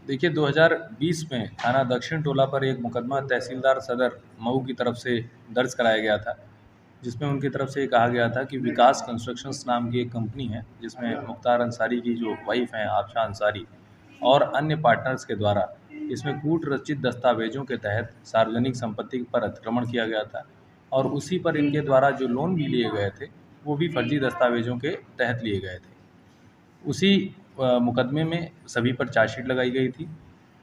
देखिए 2020 में थाना दक्षिण टोला पर एक मुकदमा तहसीलदार सदर मऊ की तरफ से दर्ज कराया गया था, जिसमें उनकी तरफ से ये कहा गया था कि विकास कंस्ट्रक्शंस नाम की एक कंपनी है, जिसमें मुख्तार अंसारी की जो वाइफ हैं आबशा अंसारी और अन्य पार्टनर्स के द्वारा इसमें कूट रचित दस्तावेजों के तहत सार्वजनिक संपत्ति पर अतिक्रमण किया गया था और उसी पर इनके द्वारा जो लोन भी लिए गए थे वो भी फर्जी दस्तावेजों के तहत लिए गए थे। उसी मुकदमे में सभी पर चार्जशीट लगाई गई थी।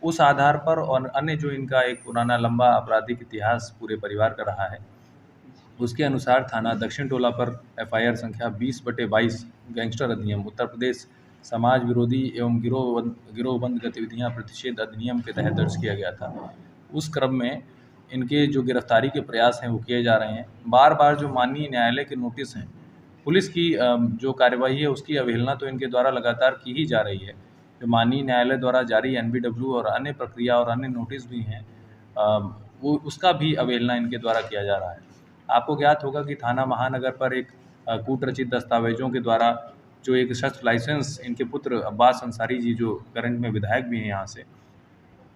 उस आधार पर और अन्य जो इनका एक पुराना लंबा आपराधिक इतिहास पूरे परिवार का रहा है, उसके अनुसार थाना दक्षिण टोला पर एफआईआर संख्या 20/22 गैंगस्टर अधिनियम उत्तर प्रदेश समाज विरोधी एवं गिरोहबंद गतिविधियां प्रतिषेध अधिनियम के तहत दर्ज किया गया था। उस क्रम में इनके जो गिरफ्तारी के प्रयास हैं वो किए जा रहे हैं। बार बार जो माननीय न्यायालय के नोटिस हैं, पुलिस की जो कार्यवाही है उसकी अवहेलना तो इनके द्वारा लगातार की ही जा रही है। जो माननीय न्यायालय द्वारा जारी एनबीडब्ल्यू और अन्य प्रक्रिया और अन्य नोटिस भी हैं, वो उसका भी अवहेलना इनके द्वारा किया जा रहा है। आपको ज्ञात होगा कि थाना महानगर पर एक कूट रचित दस्तावेजों के द्वारा जो एक शस्त्र लाइसेंस इनके पुत्र अब्बास अंसारी जी, जो करंट में विधायक भी हैं यहाँ से,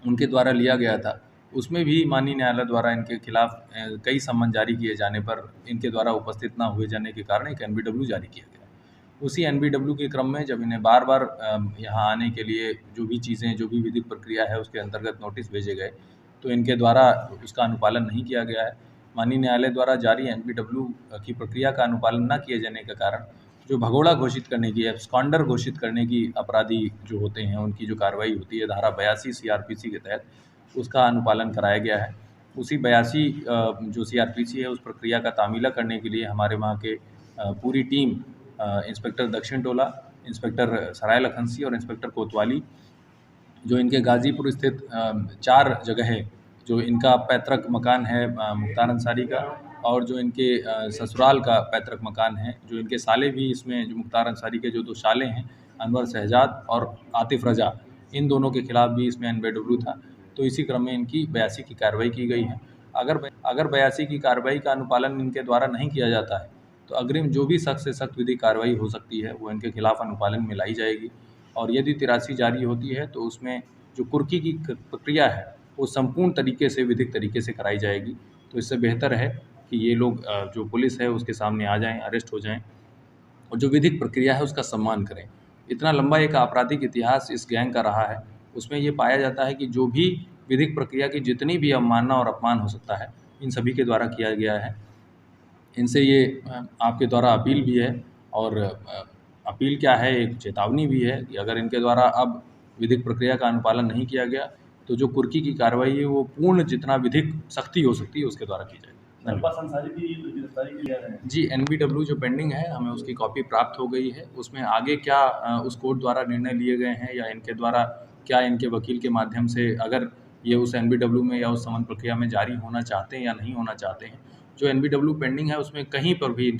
उनके द्वारा लिया गया था, उसमें भी माननीय न्यायालय द्वारा इनके खिलाफ कई सम्मन जारी किए जाने पर इनके द्वारा उपस्थित न हुए जाने के कारण एक एनबीडब्ल्यू जारी किया गया। उसी एनबीडब्ल्यू के क्रम में जब इन्हें बार बार यहाँ आने के लिए जो भी चीज़ें, जो भी विधिक प्रक्रिया है उसके अंतर्गत नोटिस भेजे गए, तो इनके द्वारा उसका अनुपालन नहीं किया गया है। माननीय न्यायालय द्वारा जारी एनबीडब्ल्यू की प्रक्रिया का अनुपालन न किए जाने के कारण जो भगोड़ा घोषित करने की, एब्सकॉन्डर घोषित करने की अपराधी जो होते हैं उनकी जो कार्रवाई होती है धारा 82 सीआरपीसी के तहत, उसका अनुपालन कराया गया है। उसी 82 जो सीआरपीसी है उस प्रक्रिया का तामीला करने के लिए हमारे वहाँ के पूरी टीम, इंस्पेक्टर दक्षिण टोला, इंस्पेक्टर सराय लखनसी और इंस्पेक्टर कोतवाली, जो इनके गाज़ीपुर स्थित 4 जगह है, जो इनका पैतृक मकान है मुख्तार अंसारी का, और जो इनके ससुराल का पैतृक मकान है, जो इनके साले भी इसमें, जो मुख्तार अंसारी के जो 2 साले हैं अनवर शहजाद और आतिफ रजा, इन दोनों के खिलाफ भी इसमें एनबीडब्ल्यू था। तो इसी क्रम में इनकी 82 की कार्रवाई की गई है। अगर 82 की कार्रवाई का अनुपालन इनके द्वारा नहीं किया जाता है तो अग्रिम जो भी सख्त से सख्त विधिक कार्रवाई हो सकती है वो इनके खिलाफ अनुपालन में लाई जाएगी। और यदि 83 जारी होती है तो उसमें जो कुर्की की प्रक्रिया है वो संपूर्ण तरीके से, विधिक तरीके से कराई जाएगी। तो इससे बेहतर है कि ये लोग जो पुलिस है उसके सामने आ जाएं, अरेस्ट हो जाएं और जो विधिक प्रक्रिया है उसका सम्मान करें। इतना लंबा एक आपराधिक इतिहास इस गैंग का रहा है, उसमें ये पाया जाता है कि जो भी विधिक प्रक्रिया की जितनी भी अवमानना और अपमान हो सकता है, इन सभी के द्वारा किया गया है। इनसे ये आपके द्वारा अपील भी है, और अपील क्या है, एक चेतावनी भी है कि अगर इनके द्वारा अब विधिक प्रक्रिया का अनुपालन नहीं किया गया तो जो कुर्की की कार्रवाई है वो पूर्ण जितना विधिक सख्ती हो सकती है उसके द्वारा की जाएगी। जी, एनबीडब्ल्यू जो पेंडिंग है, हमें उसकी कॉपी प्राप्त हो गई है। उसमें आगे क्या उस कोर्ट द्वारा निर्णय लिए गए हैं या इनके द्वारा क्या इनके वकील के माध्यम से अगर ये उस एनबीडब्ल्यू में या उस समन प्रक्रिया में जारी होना चाहते हैं या नहीं होना चाहते हैं, जो एनबीडब्ल्यू पेंडिंग है उसमें कहीं पर भी इनके